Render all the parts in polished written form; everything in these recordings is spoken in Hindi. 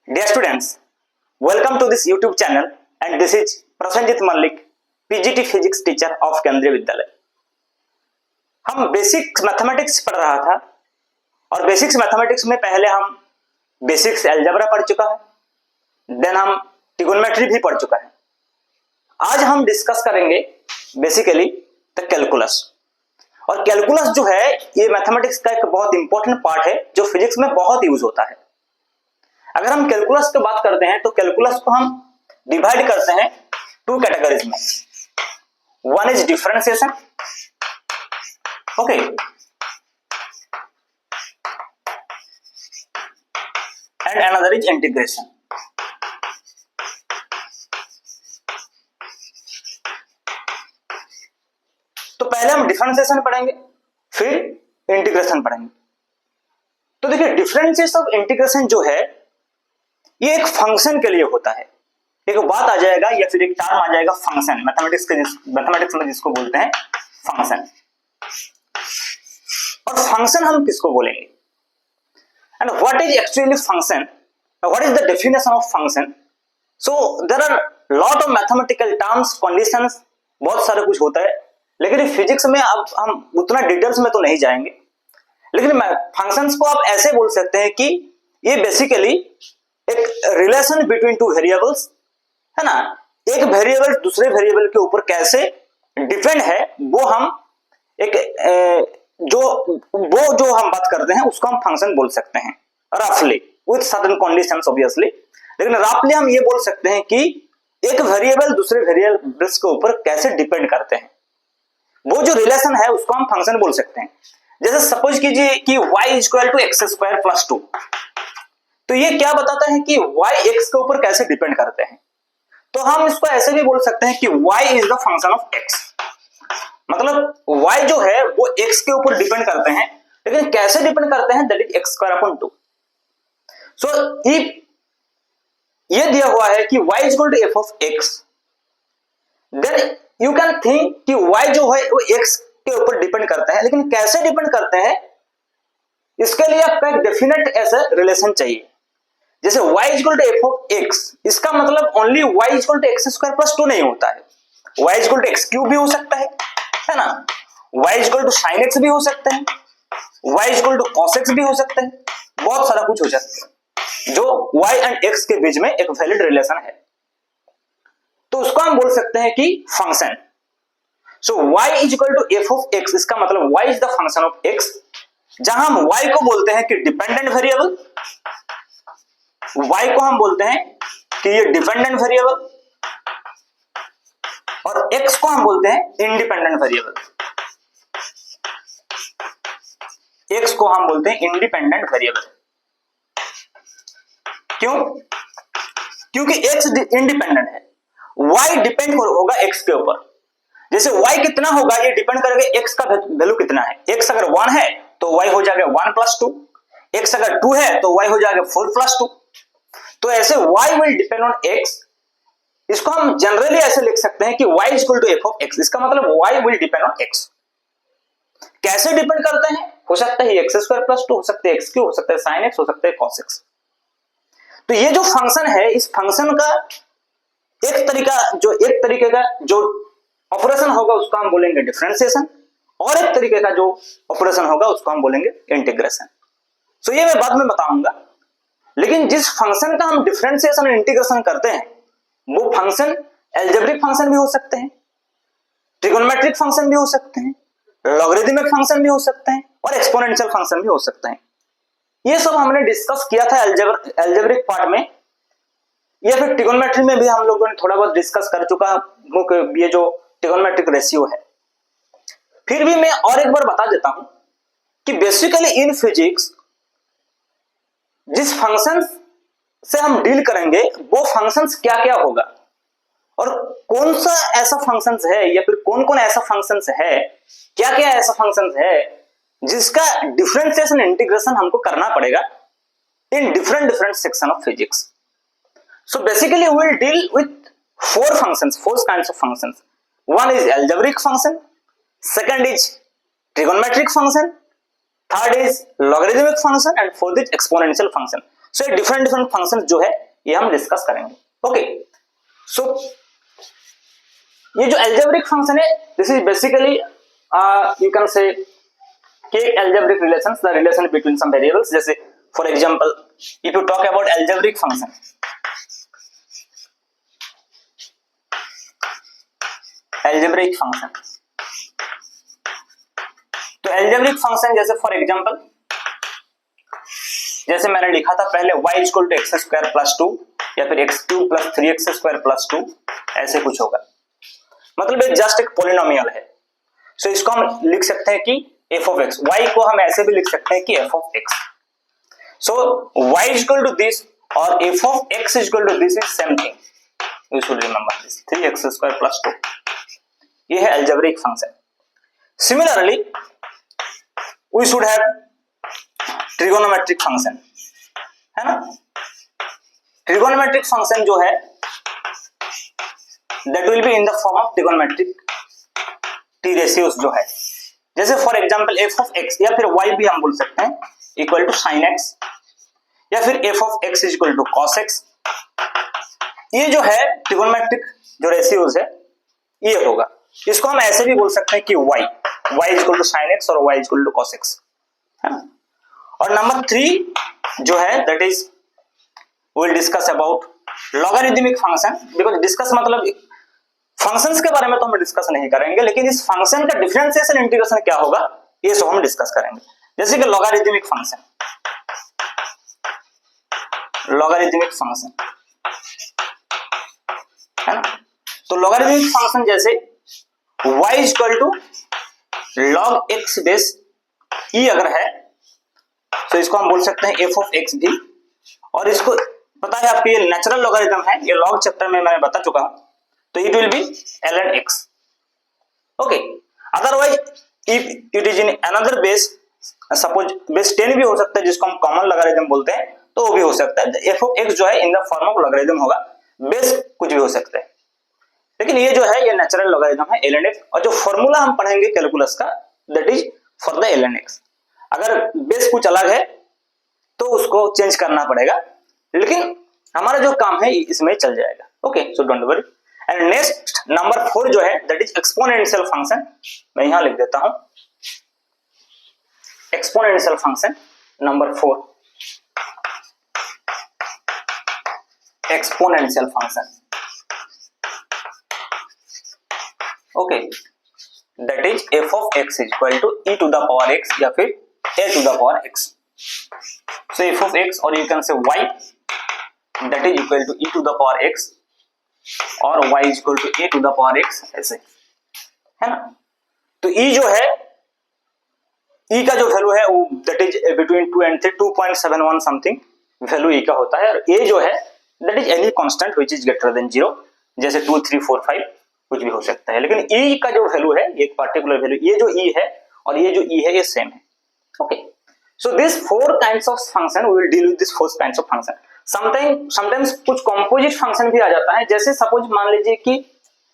Dear students, welcome to this YouTube channel and this is Prasenjit Malik, PGT Physics teacher of केंद्रीय विद्यालय। हम बेसिक मैथमेटिक्स पढ़ रहा था और बेसिक्स मैथमेटिक्स में पहले हम बेसिक्स अलजेब्रा पढ़ चुका है, देन हम ट्रिगोनोमेट्री भी पढ़ चुका है। आज हम डिस्कस करेंगे बेसिकली द कैलकुलस। और कैलकुलस जो है ये मैथमेटिक्स का एक बहुत इंपॉर्टेंट पार्ट है जो फिजिक्स में बहुत यूज होता है। अगर हम कैलकुलस की बात करते हैं तो कैलकुलस को हम डिवाइड करते हैं टू कैटेगरीज में। One is differentiation, okay, and another is integration. तो पहले हम डिफरेंशिएशन पढ़ेंगे, फिर इंटीग्रेशन पढ़ेंगे। तो देखिए डिफरेंशिएशन और इंटीग्रेशन जो है ये एक फंक्शन के लिए होता है। एक बात आ जाएगा या फिर एक टर्म आ जाएगा फंक्शन, मैथमेटिक्स में जिसको बोलते हैं फंक्शन। और फंक्शन हम किसको बोलेंगे and what is actually function, what is the definition of function. So there are lot of mathematical terms, conditions, बहुत सारा कुछ होता है। लेकिन फिजिक्स में अब हम उतना डिटेल्स में तो नहीं जाएंगे, लेकिन फंक्शंस को आप ऐसे बोल सकते हैं कि ये बेसिकली एक रिलेशन बिटवीन टू वेरिएबल्स है ना। एक वेरिएबल दूसरे वेरिएबल के ऊपर कैसे डिपेंड है वो हम एक जो हम बात करते हैं उसको हम फंक्शन बोल सकते हैं रफली, विथ सर्टेन कंडीशंस ऑब्वियसली। लेकिन रफली हम ये बोल सकते हैं कि एक वेरिएबल दूसरे वेरिएबल्स के ऊपर कैसे डिपेंड करते हैं, वो जो रिलेशन है उसको हम फंक्शन बोल सकते हैं। जैसे सपोज कीजिए कि y equal to x square plus 2, तो ये क्या बताता है कि y x के ऊपर कैसे डिपेंड करते हैं। तो हम इसको ऐसे भी बोल सकते हैं कि y is the function of x, मतलब y जो है वो x के ऊपर डिपेंड करते हैं, लेकिन कैसे डिपेंड करते हैं, that is x square upon 2। So if ये दिया हुआ है कि y equal to f of x, then you can think कि y जो है वो x के ऊपर डिपेंड करते हैं, लेकिन कैसे डिपेंड करते हैं इसके लिए आपका एक डेफिनेट ऐसा रिलेशन चाहिए। जैसे y equal to f of x, इसका मतलब only y equal to x square plus 2 नहीं होता है, y equal to x cube भी हो सकता है ना, y equal to sine x भी हो सकता है, y equal to cos x भी हो सकता है, बहुत सारा कुछ हो सकता है जो y एंड x के बीच में एक वैलिड रिलेशन है। तो उसको हम बोल सकते हैं कि function. So y is equal to f of x, इसका मतलब y is the function of x, जहां हम y को बोलते हैं कि डिपेंडेंट वेरिएबल, y को हम बोलते हैं कि ये डिपेंडेंट वेरिएबल, और x को हम बोलते हैं इंडिपेंडेंट वेरिएबल। x को हम बोलते हैं इंडिपेंडेंट वेरिएबल। क्यों? क्योंकि x इंडिपेंडेंट है, y डिपेंड होगा x के ऊपर। जैसे y कितना होगा ये डिपेंड करेगा x का वैल्यू कितना है। x अगर 1 है तो y हो जाएगा 1 प्लस 2, x अगर 2 है तो y हो जाएगा 4 प्लस 2। तो ऐसे y will depend on x। इसको हम जनरली ऐसे लिख सकते हैं कि y equal to f of x, इसका मतलब y will depend on x। कैसे डिपेंड करते हैं? हो सकता है एक्स स्क्वायर प्लस 2, हो सकता है एक्स क्यूब, हो सकता है साइन एक्स, हो सकता है कॉस एक्स। तो ये जो फंक्शन है, इस फंक्शन का एक तरीके का जो ऑपरेशन होगा उसको हम बोलेंगे डिफरेंशिएशन, और एक तरीके का जो ऑपरेशन होगा उसको हम बोलेंगे इंटीग्रेशन। सो ये मैं बाद में बताऊंगा। लेकिन जिस फंक्शन का हम डिफरेंशिएशन और इंटीग्रेशन करते हैं वो फंक्शन अलजेब्रिक फंक्शन भी हो सकते हैं, ट्रिगोनोमेट्रिक फंक्शन भी हो सकते हैं, लॉगरिथमिक फंक्शन भी हो सकते हैं, और एक्सपोनेंशियल फंक्शन भी हो सकते हैं। ये सब हमने डिस्कस किया था अलजेब्रिक पार्ट में, या फिर ट्रिगोनोमेट्री में भी हम लोगों ने थोड़ा बहुत डिस्कस कर चुका है, ये जो ट्रिगोनोमेट्रिक रेशियो है। फिर भी मैं और एक बार बता देता हूं कि बेसिकली इन फिजिक्स जिस फंक्शन से हम डील करेंगे वो फंक्शंस क्या क्या होगा, और कौन सा ऐसा फंक्शंस है या फिर कौन कौन ऐसा फंक्शंस है, क्या क्या ऐसा फंक्शंस है जिसका डिफरेंशिएशन इंटीग्रेशन हमको करना पड़ेगा in different section of physics. So basically we will deal with four kinds of functions. One is algebraic function, second is trigonometric function, third is logarithmic function, and fourth is exponential function. So different different function जो है ये हम डिस्कस करेंगे। ओके, सो ये जो अलजेब्रिक फंक्शन है this is basically you can say के algebraic relations, the relation between some variables. जैसे for example if you talk about algebraic function, algebraic function, तो अलजेब्रिक फंक्शन जैसे फॉर एग्जांपल जैसे मैंने लिखा था पहले y equal to x square plus 2 या फिर x cube plus 3x square plus 2 ऐसे कुछ होगा, मतलब ये जस्ट एक पोलिनोमियल है। सो इसको हम लिख सकते हैं कि f ऑफ x, y को हम ऐसे भी लिख सकते हैं कि f of x। So y equal to this और f of x equal to this is same thing, you should remember this 3x square plus 2, ये है algebraic function. Similarly we should have trigonometric function, है ना। ट्रिगोनोमेट्रिक फंक्शन जो है that will be in the form of trigonometric t ratios जो है, जैसे for example f of x या फिर y भी हम बोल सकते हैं इक्वल टू sin x या फिर f of x equal to cos x। ये जो है ट्रिगोनोमेट्रिक जो रेशियोज है ये होगा। इसको हम ऐसे भी बोल सकते हैं कि y equal to sin x और y equal to cos x, है ना। और नंबर 3 जो है that is will discuss about logarithmic function, because discuss मतलब फंक्शंस के बारे में तो हम डिस्कस नहीं करेंगे, लेकिन इस फंक्शन का डिफरेंशिएशन इंटीग्रेशन क्या होगा ये सब हम डिस्कस करेंगे। जैसे कि लॉगरिथमिक फंक्शन, लॉगरिथमिक फंक्शन, है ना। तो लॉगरिथमिक फंक्शन जैसे y equal to log x base e अगर है तो इसको हम बोल सकते हैं f ऑफ x भी, और इसको पता है आपको ये नेचुरल लॉगरिथम है, ये लॉग चैप्टर में मैंने बता चुका हूं, तो it will be ln x। Okay, otherwise if it is in another base, suppose base 10 भी हो सकता है जिसको हम कॉमन लॉगरिथम बोलते हैं, तो वो भी हो सकता है। f ऑफ x जो है इन द फॉर्म ऑफ लॉगरिथम होगा, बेस कुछ भी हो सकता है, लेकिन ये जो है ये नेचुरल लॉगरिथम है ln x। और जो फॉर्मूला हम पढ़ेंगे कैलकुलस का that is for the ln x। अगर बेस कुछ अलग है तो उसको चेंज करना पड़ेगा, लेकिन हमारा जो काम है इसमें चल जाएगा। Okay, so don't worry. And next number 4 जो है दैट इज एक्सपोनेंशियल फंक्शन, मैं यहां लिख देता हूं exponential function number 4, exponential function. Okay, that is f of x equal to e to the power x या फिर a to the power x। So f of x or you can say y that is equal to e to the power x और y is equal to a to the power x, ऐसे, है ना। तो e जो है e का जो वैल्यू है वो that is between 2 and 3 2.71 something value e का होता है, और a जो है that is any constant which is greater than 0, जैसे 2 3 4 5 कुछ भी हो सकता है, लेकिन e का जो वैल्यू है एक पर्टिकुलर वैल्यू, ये जो e है और ये जो e है ये सेम है। Okay, so this 4 kinds of function we will deal with this 4 kinds of function। sometimes कुछ composite function भी आ जाता है, जैसे सपोज मान लीजिए कि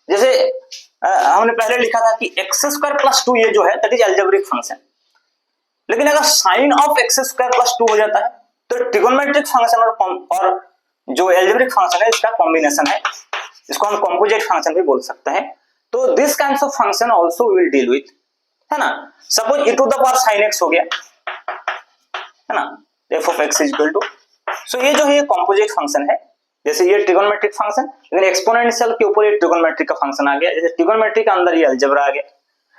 जैसे हमने पहले लिखा था कि x स्क्वायर प्लस 2 ये जो है दैट इज अलजेब्रिक फंक्शन, लेकिन अगर sine of x square plus 2 हो जाता है तो ट्रिगोनोमेट्रिक फंक्शन और जो अलजेब्रिक फंक्शन है इसका कॉम्बिनेशन है, इसको हम कंपोजिट फंक्शन भी बोल सकते हैं। तो this kinds of function also we will deal with, है ना। Suppose e to the power sin x हो गया, है ना, f of x equal to, so ये जो है ये कंपोजिट फंक्शन है, जैसे ये ट्रिगोनोमेट्रिक फंक्शन, लेकिन एक्सपोनेंशियल के ऊपर ये ट्रिगोनोमेट्रिक का फंक्शन आ गया, जैसे ट्रिगोनोमेट्रिक के अंदर ये अलजेब्रा आ गया।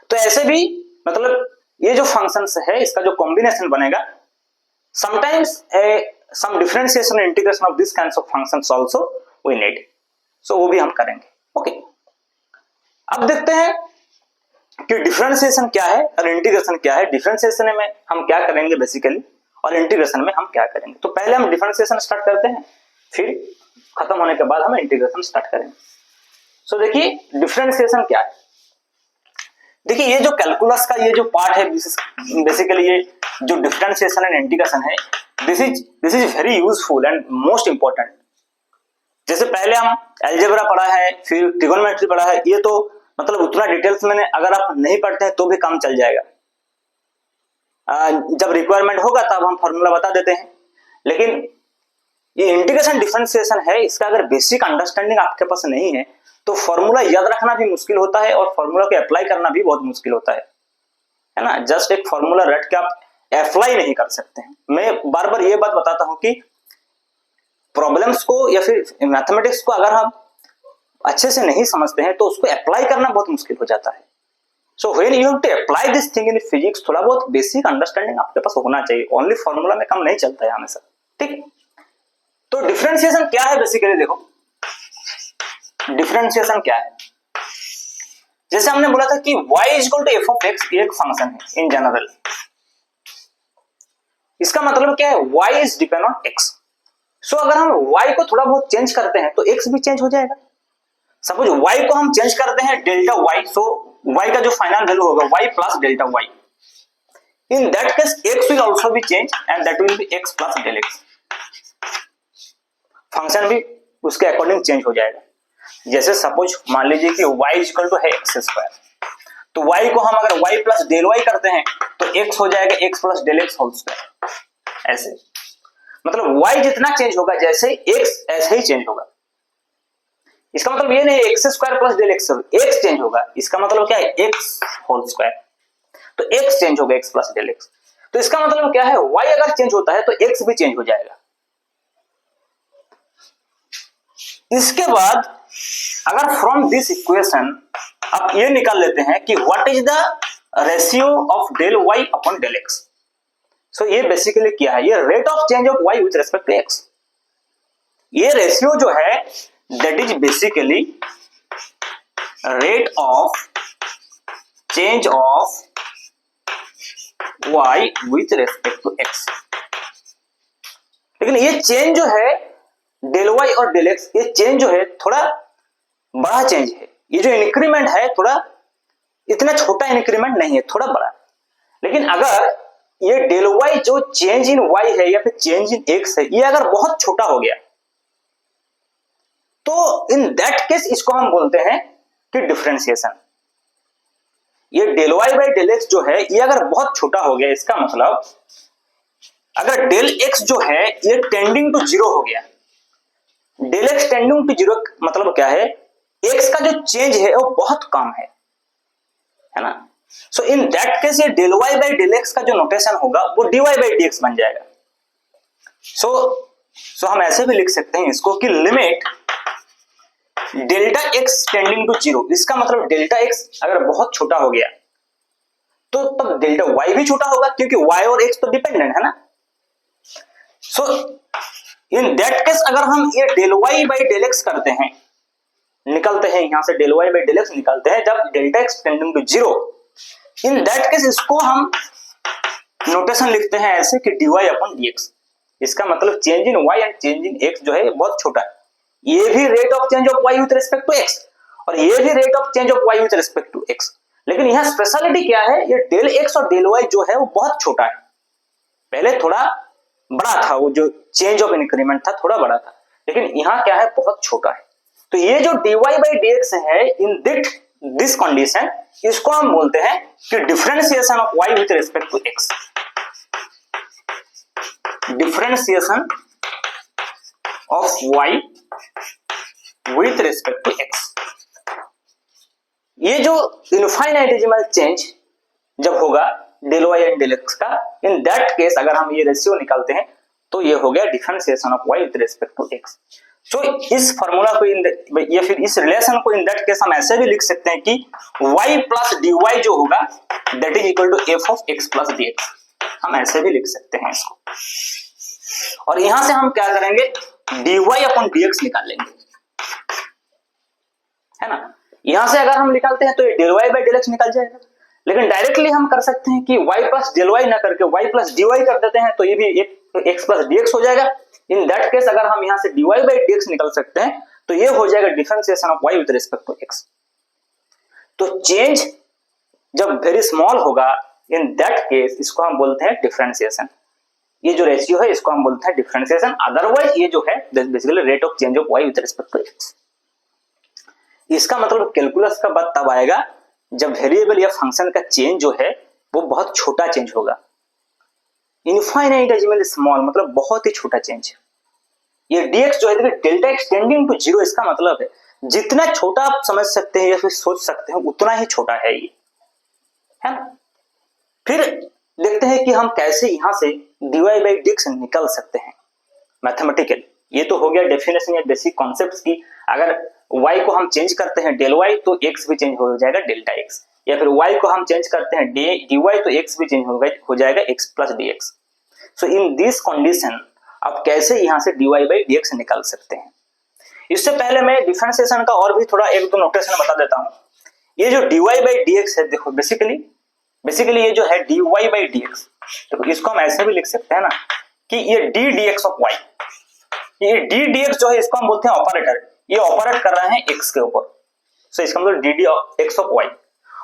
तो ऐसे भी मतलब ये जो फंक्शंस है इसका जो कॉम्बिनेशन बनेगा, sometimes some differentiation and integration of this kinds of functions also we need, so वो भी हम करेंगे। ओके, अब देखते हैं कि डिफरेंशिएशन क्या है और इंटीग्रेशन क्या है। डिफरेंशिएशन में हम क्या करेंगे बेसिकली और इंटीग्रेशन में हम क्या करेंगे। तो पहले हम डिफरेंशिएशन स्टार्ट करते हैं, फिर खत्म होने के बाद हम इंटीग्रेशन स्टार्ट करेंगे। सो देखिए डिफरेंशिएशन क्या है। देखिए ये जो कैलकुलस का ये जो पार्ट है बेसिकली ये जो डिफरेंशिएशन एंड इंटीग्रेशन है, this is very useful and most important. जैसे पहले हम अलजेब्रा पढ़ा है, फिर ट्रिगोनोमेट्री पढ़ा है, ये तो मतलब उतना डिटेल्स में अगर आप नहीं पढ़ते हैं तो भी काम चल जाएगा, जब रिक्वायरमेंट होगा तब हम फॉर्मूला बता देते हैं। लेकिन ये इंटीग्रेशन डिफरेंशिएशन है, इसका अगर बेसिक अंडरस्टैंडिंग आपके पास नहीं है तो फॉर्मूला याद रखना भी मुश्किल होता है और फॉर्मूला को अप्लाई करना भी बहुत मुश्किल होता है ना। जस्ट एक फॉर्मूला रट के आप अप्लाई नहीं कर सकते हैं। मैं बार बार ये बात बताता हूं कि प्रॉब्लम्स को या फिर मैथमेटिक्स को अगर हम अच्छे से नहीं समझते हैं तो उसको अप्लाई करना बहुत मुश्किल हो जाता है। So when you have to apply this thing in physics, थोड़ा बहुत बेसिक अंडरस्टैंडिंग आपके पास होना चाहिए। ओनली फॉर्मूला में काम नहीं चलता है हमेशा, ठीक। तो डिफरेंशिएशन क्या है बेसिकली, देखो डिफरेंशिएशन क्या है। जैसे हमने बोला था कि y equal to f of x एक फंक्शन है इन जनरल, इसका मतलब क्या है, y is depend on x। So अगर हम y को थोड़ा बहुत चेंज करते हैं तो x भी चेंज हो जाएगा। सपोज y को हम चेंज करते हैं डेल्टा y, सो y का जो फाइनल वैल्यू होगा y plus delta y, in that case x will also be change and that will be x plus del x। Function भी उसके अकॉर्डिंग चेंज हो जाएगा। जैसे सपोज मान लीजिए कि y इक्वल टू है एक्स स्क्वायर, तो y को हम अगर y प्लस डेल y करते हैं तो x हो जाएगा x plus del x whole square. ऐसे मतलब y जितना चेंज होगा जैसे x ऐसे ही चेंज होगा। इसका मतलब ये नहीं x square plus del x change होगा, इसका मतलब क्या है x होल स्क्वायर, तो x चेंज होगा x प्लस डेल x। तो इसका मतलब क्या है, y अगर चेंज होता है तो x भी चेंज हो जाएगा। इसके बाद अगर फ्रॉम दिस इक्वेशन आप ये निकाल लेते हैं कि what is the ratio of del y upon del x। So ये बेसिकली क्या है, ये rate of change of y with respect to x। ये रेशियो जो है that is basically rate of change of y with respect to x। लेकिन ये चेंज जो है डेल y और डेल x, ये चेंज जो है थोड़ा बड़ा चेंज है। ये जो इंक्रीमेंट है थोड़ा इतना छोटा इंक्रीमेंट नहीं है, थोड़ा बड़ा। लेकिन अगर ये डेल y जो चेंज इन y है या फिर चेंज इन x है, ये अगर बहुत छोटा हो गया तो इन दैट केस इसको हम बोलते हैं कि डिफरेंशिएशन। ये del y by del x जो है ये अगर बहुत छोटा हो गया, इसका मतलब अगर डेल x जो है ये टेंडिंग टू जीरो हो गया, del x tending to zero मतलब क्या है, x का जो चेंज है वो बहुत कम है ना। सो इन दैट केस ये del y by del x का जो नोटेशन होगा वो dy बाई dx बन जाएगा। सो हम ऐसे भी लिख सकते हैं इसको कि limit delta x tending to zero, इसका मतलब डेल्टा x अगर बहुत छोटा हो गया तो तब डेल्टा y भी छोटा होगा क्योंकि y और x तो डिपेंडेंट है ना। सो इन दैट केस अगर हम ये del y by del x करते हैं, निकलते हैं यहां से del y by del x निकलते हैं जब delta x tending to zero, in that case इसको हम नोटेशन लिखते हैं ऐसे कि dy अपॉन dx। इसका मतलब change in y and change in x जो है बहुत छोटा है। ये भी rate of change of y with respect to x और ये भी rate of change of y with respect to x। लेकिन यहां स्पेशलिटी क्या है, ये डेल x और डेल y जो है वो बहुत छोटा है। पहले थोड़ा बड़ा था, वो जो चेंज ऑफ इंक्रीमेंट था थोड़ा बड़ा था, लेकिन यहां क्या है बहुत छोटा है। तो ये जो dy बाई dx है इन दिस कंडीशन, इसको हम बोलते हैं कि differentiation of y with respect to x। Differentiation of y with respect to x। ये जो इनफाइनाइटेसिमल चेंज जब होगा del y and del x का, इन दैट केस अगर हम ये रेशियो निकालते हैं तो ये हो गया differentiation of y with respect to x। तो इस फार्मूला को या फिर इस रिलेशन को इन दैट केस हम ऐसे भी लिख सकते हैं कि y प्लस dy जो होगा that is equal to f of x plus dx। हम ऐसे भी लिख सकते हैं इसको। और यहां से हम क्या करेंगे, dy अपॉन dx निकाल लेंगे, है ना। यहां से अगर हम निकालते हैं तो ये del y by del x निकल जाएगा। लेकिन डायरेक्टली हम कर सकते हैं कि y प्लस डेल y ना करके y प्लस dy कर देते हैं तो ये भी x प्लस dx हो जाएगा। इन दैट केस अगर हम यहां से dy बाई dx निकल सकते हैं तो ये हो जाएगा differentiation of y with respect to x। तो चेंज जब वेरी स्मॉल होगा इन दैट केस इसको हम बोलते हैं डिफरेंशिएशन। ये जो रेशियो है इसको हम बोलते हैं डिफरेंशिएशन। अदरवाइज ये जो है basically rate of change of y with respect to x। इसका मतलब कैलकुलस का बात तब आएगा जब वेरिएबल या फंक्शन का चेंज जो है वो बहुत छोटा चेंज होगा। इनफाइनाइटेसिमल स्मॉल मतलब बहुत ही छोटा चेंज। ये dx जो है देखिए delta x tending to zero, इसका मतलब है जितना छोटा आप समझ सकते हैं या फिर सोच सकते हैं उतना ही छोटा है ये, है ना। फिर देखते हैं कि हम कैसे यहां से dy by dx निकल सकते हैं मैथमेटिकली। ये तो हो गया डेफिनेशन या बेसिक कॉन्सेप्ट्स की। अगर y को हम चेंज करते हैं डेल y तो x भी चेंज हो जाएगा डेल्टा x, या फिर y को हम चेंज करते हैं dy तो x भी चेंज हो जाएगा x plus dx। So in this condition आप कैसे यहां से dy by dx निकाल सकते हैं। इससे पहले मैं डिफरेंशिएशन का और भी थोड़ा एक दो नोटेशन बता देता हूं। ये जो dy by dx है, देखो बेसिकली ये जो है dy by dx, देखो इसको हम ऐसे भी लिख सकते हैं ना कि ये d dx ऑफ y, ये d dx जो है इसको हम बोलते हैं ऑपरेटर, ये ऑपरेट कर रहे हैं x के ऊपर, सो इसका मतलब d dx ऑफ y,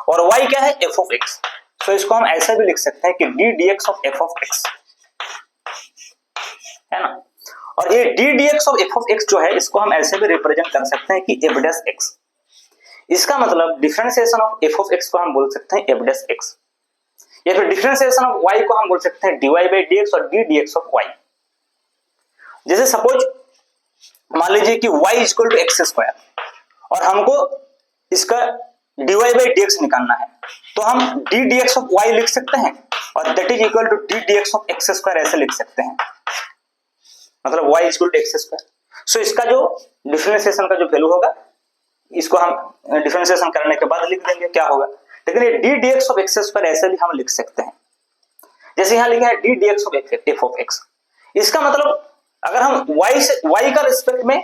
और y क्या है f ऑफ x, सो इसको हम ऐसे भी लिख सकते हैं कि d dx of f of x, है ना। और ये d dx of f of x जो है इसको हम ऐसे भी रिप्रेजेंट कर सकते हैं कि f डैश x, इसका मतलब differentiation of f of x को हम बोल सकते हैं f डैश x, या फिर डिफरेंशिएशन ऑफ y को हम बोल सकते हैं dy by dx और d dx ऑफ y। जैसे सपोज मान लीजिए कि y equal to x square और हमको इसका dy by dx निकालना है, तो हम d dx ऑफ y लिख सकते हैं और that is equal to d dx of x square ऐसे लिख सकते हैं, मतलब y equal to x square. So इसका जो डिफरेंशिएशन का जो वैल्यू होगा इसको हम डिफरेंशिएशन करने के बाद लिख देंगे क्या होगा, लेकिन ये d dx of x square ऐसे भी हम लिख सकते हैं। जैसे यहां लिखा है d dx of f of x, इसका मतलब अगर हम y का रिस्पेक्ट में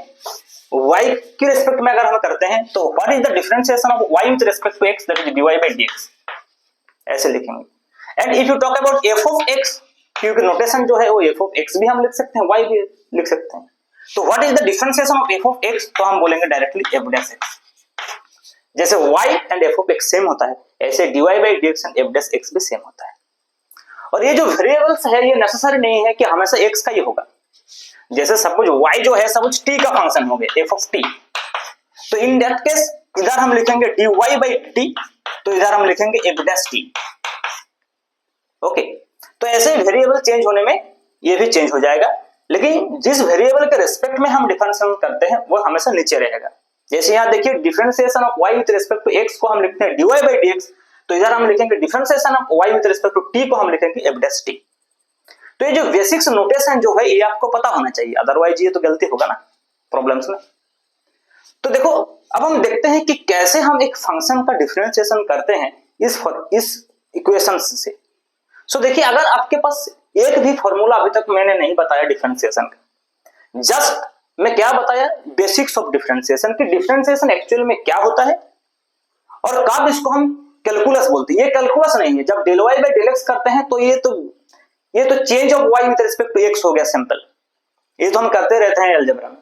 y के रिस्पेक्ट में अगर हम करते हैं तो what is the differentiation of y with respect to x, that is dy by dx ऐसे लिखेंगे। And if you talk about f of x, क्योंकि नोटेशन जो है वो f ऑफ x भी हम लिख सकते हैं, y भी लिख सकते हैं, तो what is the differentiation of f of x, तो हम बोलेंगे डायरेक्टली f डैश x। जैसे y and f of x same होता है, ऐसे dy by dx and f dash x भी सेम होता है। और ये जो वेरिएबल्स है ये नेसेसरी नहीं है कि हमेशा x का ही होगा। जैसे सपोज y जो है सपोज t का फंक्शन हो गया f ऑफ t, तो इन दैट केस इधर हम लिखेंगे dy by dt, तो इधर हम लिखेंगे f डैश t। ओके, तो ऐसे वेरिएबल चेंज होने में ये भी चेंज हो जाएगा, लेकिन जिस वेरिएबल के रिस्पेक्ट में हम डिफरेंशिएशन करते हैं वो हमेशा नीचे रहेगा। जैसे यहाँ देखिए differentiation of y with respect to x को हम लिखते हैं dy by dx, तो इधर हम लिखेंगे differentiation of y with respect to t को हम लिखेंगे f डैश t। तो ये जो बेसिक्स नोटेशन जो है ये आपको पता होना चाहिए, अदरवाइज ये तो गलती होगा ना प्रॉब्लम्स में। तो देखो अब हम देखते हैं कि कैसे हम एक फंक्शन का डिफरेंशिएशन करते हैं इस इक्वेशन से। सो देखिए अगर आपके पास एक भी फॉर्मूला अभी तक मैंने नहीं बताया डिफरेंशिएशन का, जस्ट मैं क्या बताया बेसिक्स ऑफ डिफरेंशिएशन की, डिफरेंशिएशन एक्चुअल में क्या होता है और कब इसको हम कैलकुलस बोलते हैं। ये कैलकुलस नहीं है, जब del y by del x करते हैं तो ये तो change of y with respect to x हो गया सिंपल, ये तो हम करते रहते हैं अलजेब्रा में।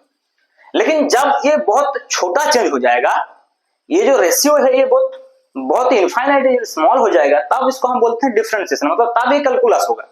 लेकिन जब ये बहुत छोटा चेंज हो जाएगा, ये जो रेशियो है ये बहुत इनफाइनाइट स्मॉल हो जाएगा, तब इसको हम बोलते हैं डिफरेंशिएशन, मतलब तब ये कैलकुलस होगा।